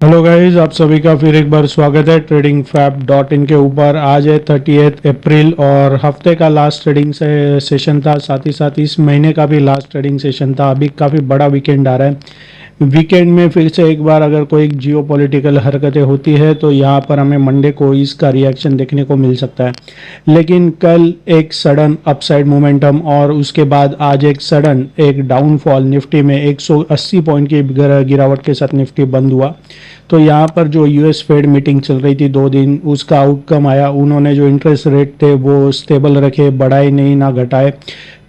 Hello guys, आप सभी का फिर एक बार स्वागत है ट्रेडिंग फैब डॉट इन के ऊपर। आज है 30 अप्रैल और हफ्ते का लास्ट ट्रेडिंग सेशन था, साथ ही साथ इस महीने का भी लास्ट ट्रेडिंग सेशन था। अभी काफ़ी बड़ा वीकेंड आ रहा है। वीकेंड में फिर से एक बार अगर कोई जियो पॉलिटिकल हरकतें होती है तो यहाँ पर हमें मंडे को इसका रिएक्शन देखने को मिल सकता है। लेकिन कल एक सडन अपसाइड मोमेंटम और उसके बाद आज एक सडन एक डाउनफॉल निफ्टी में 180 पॉइंट की गिरावट के साथ निफ्टी बंद हुआ। तो यहाँ पर जो यूएस फेड मीटिंग चल रही थी 2 दिन, उसका आउटकम आया। उन्होंने जो इंटरेस्ट रेट थे वो स्टेबल रखे, बढ़ाए नहीं ना घटाए।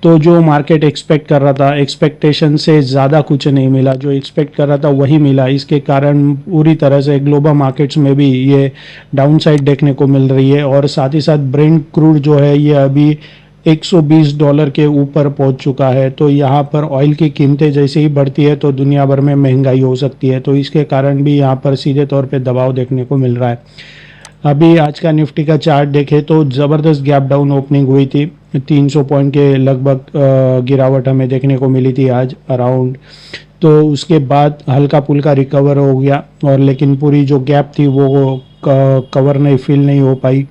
तो जो मार्केट एक्सपेक्ट कर रहा था, एक्सपेक्टेशन से ज़्यादा कुछ नहीं मिला, जो एक्सपेक्ट कर रहा था वही मिला। इसके कारण पूरी तरह से ग्लोबल मार्केट्स में भी ये डाउनसाइड देखने को मिल रही है। और साथ ही साथ ब्रेंट क्रूड जो है ये अभी $120 के ऊपर पहुंच चुका है। तो यहाँ पर ऑयल की कीमतें जैसे ही बढ़ती है तो दुनिया भर में महंगाई हो सकती है, तो इसके कारण भी यहाँ पर सीधे तौर पे दबाव देखने को मिल रहा है। अभी आज का निफ्टी का चार्ट देखें तो ज़बरदस्त गैप डाउन ओपनिंग हुई थी। 300 पॉइंट के लगभग गिरावट हमें देखने को मिली थी आज अराउंड। तो उसके बाद हल्का फुल्का रिकवर हो गया, और लेकिन पूरी जो गैप थी वो कवर नहीं, फिल नहीं हो पाई।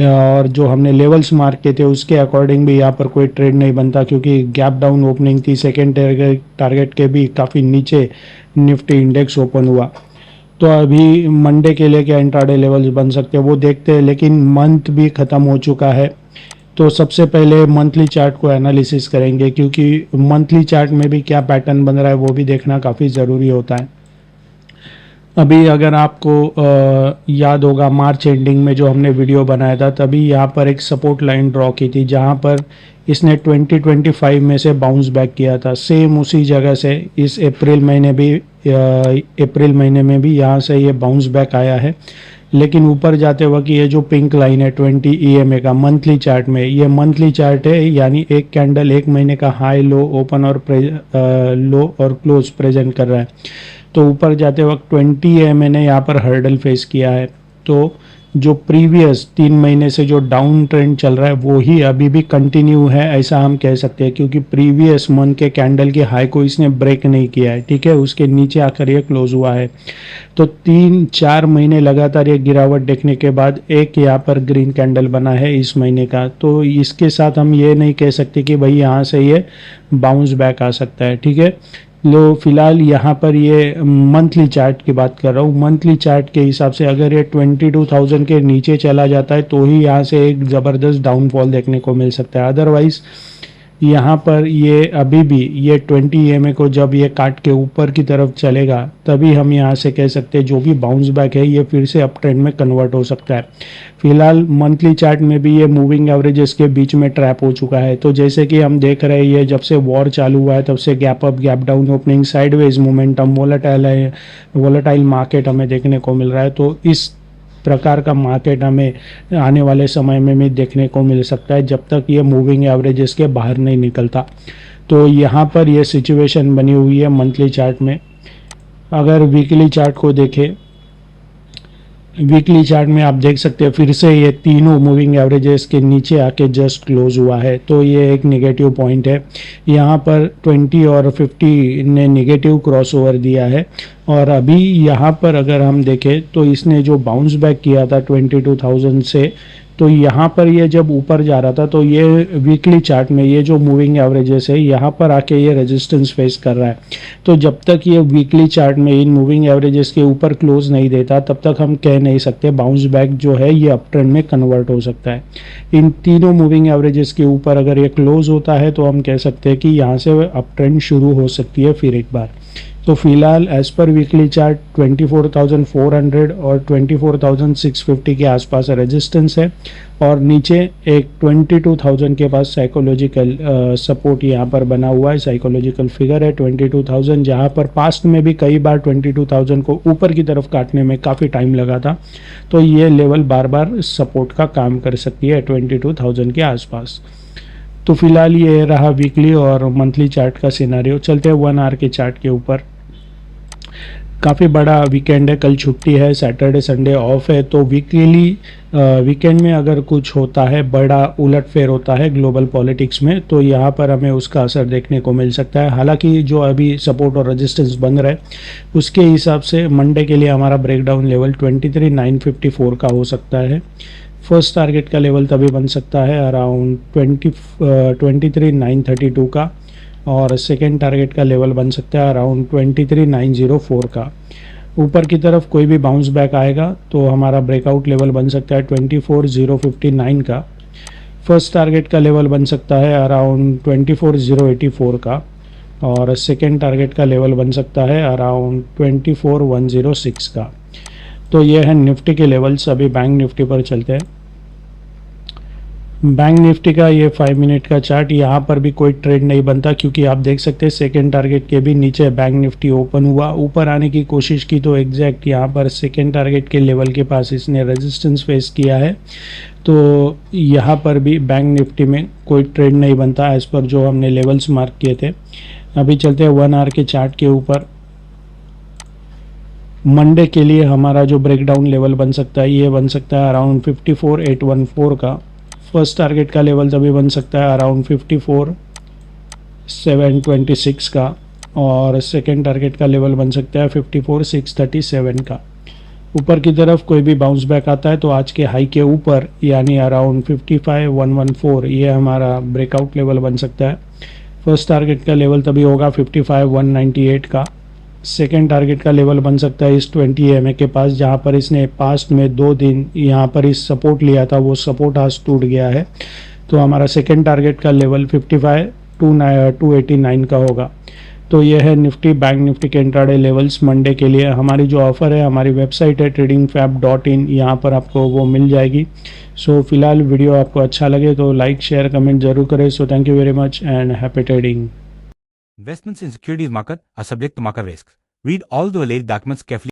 और जो हमने लेवल्स मार्क किए थे उसके अकॉर्डिंग भी यहाँ पर कोई ट्रेड नहीं बनता, क्योंकि गैप डाउन ओपनिंग थी। सेकेंड टारगेट के भी काफ़ी नीचे निफ्टी इंडेक्स ओपन हुआ। तो अभी मंडे के लिए क्या इंट्राडे लेवल्स बन सकते हैं वो देखते हैं, लेकिन मंथ भी ख़त्म हो चुका है। तो सबसे पहले मंथली चार्ट को एनालिसिस करेंगे, क्योंकि मंथली चार्ट में भी क्या पैटर्न बन रहा है वो भी देखना काफ़ी ज़रूरी होता है। अभी अगर आपको याद होगा, मार्च एंडिंग में जो हमने वीडियो बनाया था तभी यहाँ पर एक सपोर्ट लाइन ड्रॉ की थी, जहाँ पर इसने 2025 में से बाउंस बैक किया था। सेम उसी जगह से इस अप्रैल महीने में भी यहाँ से ये बाउंस बैक आया है। लेकिन ऊपर जाते वक्त ये जो पिंक लाइन है 20 EMA का मंथली चार्ट में, ये मंथली चार्ट है, यानी एक कैंडल एक महीने का हाई लो ओपन और लो और क्लोज प्रेजेंट कर रहा है। तो ऊपर जाते वक्त 20 EMA ने यहाँ पर हर्डल फेस किया है। तो जो प्रीवियस 3 महीने से जो डाउन ट्रेंड चल रहा है वो ही अभी भी कंटिन्यू है, ऐसा हम कह सकते हैं, क्योंकि प्रीवियस मंथ के कैंडल के हाई को इसने ब्रेक नहीं किया है। ठीक है, उसके नीचे आकर ये क्लोज हुआ है। तो 3-4 महीने लगातार ये गिरावट देखने के बाद एक यहाँ पर ग्रीन कैंडल बना है इस महीने का। तो इसके साथ हम ये नहीं कह सकते कि भाई यहाँ से ये बाउंस बैक आ सकता है। ठीक है, लो फिलहाल यहाँ पर ये मंथली चार्ट की बात कर रहा हूँ। मंथली चार्ट के हिसाब से अगर ये 22,000 के नीचे चला जाता है तो ही यहाँ से एक ज़बरदस्त डाउनफॉल देखने को मिल सकता है। अदरवाइज़ यहाँ पर ये अभी भी ये 20 EMA को जब ये काट के ऊपर की तरफ चलेगा तभी हम यहाँ से कह सकते हैं जो भी बाउंस बैक है ये फिर से अप ट्रेंड में कन्वर्ट हो सकता है। फिलहाल मंथली चार्ट में भी ये मूविंग एवरेजेस के बीच में ट्रैप हो चुका है। तो जैसे कि हम देख रहे हैं, ये जब से वॉर चालू हुआ है तब से gap up gap down opening sideways momentum volatile market हमें देखने को मिल रहा है। तो इस प्रकार का मार्केट हमें आने वाले समय में भी देखने को मिल सकता है, जब तक ये मूविंग एवरेजेस के बाहर नहीं निकलता। तो यहाँ पर ये सिचुएशन बनी हुई है मंथली चार्ट में। अगर वीकली चार्ट को देखें, वीकली चार्ट में आप देख सकते हैं फिर से ये तीनों मूविंग एवरेजेस के नीचे आके जस्ट क्लोज हुआ है। तो ये एक नेगेटिव पॉइंट है। यहाँ पर 20 और 50 ने नेगेटिव क्रॉसओवर दिया है। और अभी यहाँ पर अगर हम देखें तो इसने जो बाउंस बैक किया था 22,000 से, तो यहाँ पर ये जब ऊपर जा रहा था तो ये वीकली चार्ट में ये जो मूविंग एवरेजेस है यहाँ पर आके ये रेजिस्टेंस फेस कर रहा है। तो जब तक ये वीकली चार्ट में इन मूविंग एवरेजेस के ऊपर क्लोज नहीं देता तब तक हम कह नहीं सकते बाउंस बैक जो है ये अप ट्रेंड में कन्वर्ट हो सकता है। इन तीनों मूविंग एवरेजेस के ऊपर अगर ये क्लोज होता है तो हम कह सकते हैं कि यहाँ से अप ट्रेंड शुरू हो सकती है फिर एक बार। तो फिलहाल एज पर वीकली चार्ट 24,400 और 24,650 के आसपास रेजिस्टेंस है, और नीचे एक 22,000 के पास साइकोलॉजिकल सपोर्ट यहाँ पर बना हुआ है। साइकोलॉजिकल फिगर है 22,000, जहाँ पर पास्ट में भी कई बार 22,000 को ऊपर की तरफ काटने में काफ़ी टाइम लगा था। तो ये लेवल बार बार सपोर्ट का काम कर सकती है 22,000 के आसपास। तो फिलहाल ये रहा वीकली और मंथली चार्ट का सिनारियो। चलते हैं 1 आवर के चार्ट के ऊपर। काफ़ी बड़ा वीकेंड है, कल छुट्टी है, सैटरडे संडे ऑफ है, तो वीकेंड में अगर कुछ होता है, बड़ा उलटफेर होता है ग्लोबल पॉलिटिक्स में, तो यहाँ पर हमें उसका असर देखने को मिल सकता है। हालांकि जो अभी सपोर्ट और रेजिस्टेंस बन रहा है उसके हिसाब से मंडे के लिए हमारा ब्रेकडाउन लेवल 23,954 का हो सकता है। फर्स्ट टारगेट का लेवल तभी बन सकता है अराउंड 23,932 का, और सेकेंड टारगेट का लेवल बन सकता है अराउंड 23,904 का। ऊपर की तरफ कोई भी बाउंस बैक आएगा तो हमारा ब्रेकआउट लेवल बन सकता है 24,059 का। फर्स्ट टारगेट का लेवल बन सकता है अराउंड 24,084 का, और सेकेंड टारगेट का लेवल बन सकता है अराउंड 24,106 का। तो ये है निफ्टी के लेवल्स। अभी बैंक निफ्टी पर चलते हैं। बैंक निफ्टी का ये 5 मिनट का चार्ट, यहाँ पर भी कोई ट्रेड नहीं बनता, क्योंकि आप देख सकते हैं सेकेंड टारगेट के भी नीचे बैंक निफ्टी ओपन हुआ, ऊपर आने की कोशिश की तो एग्जैक्ट यहाँ पर सेकेंड टारगेट के लेवल के पास इसने रेजिस्टेंस फेस किया है। तो यहाँ पर भी बैंक निफ्टी में कोई ट्रेड नहीं बनता एज पर जो हमने लेवल्स मार्क किए थे। अभी चलते हैं 1 आवर के चार्ट के ऊपर। मंडे के लिए हमारा जो ब्रेकडाउन लेवल बन सकता है ये बन सकता है अराउंड 54,814 का। फर्स्ट टारगेट का लेवल तभी बन सकता है अराउंड 54,726 का, और सेकेंड टारगेट का लेवल बन सकता है 54,637 का। ऊपर की तरफ कोई भी बाउंस बैक आता है तो आज के हाई के ऊपर यानी अराउंड 55,114 ये हमारा ब्रेकआउट लेवल बन सकता है। फर्स्ट टारगेट का लेवल तभी होगा 55,198 का। सेकेंड टारगेट का लेवल बन सकता है इस 20 EMA के पास, जहाँ पर इसने पास्ट में 2 दिन यहाँ पर इस सपोर्ट लिया था, वो सपोर्ट आज टूट गया है। तो हमारा सेकेंड टारगेट का लेवल 55,289 का होगा। तो ये है निफ्टी बैंक निफ्टी के इंट्राडे लेवल्स मंडे के लिए। हमारी जो ऑफ़र है, हमारी वेबसाइट है tradingfab.in, यहाँ पर आपको वो मिल जाएगी। सो फिलहाल वीडियो आपको अच्छा लगे तो लाइक शेयर कमेंट जरूर करें। So thank you very much and happy trading. Investments in securities market are subject to market risks. Read all the related documents carefully.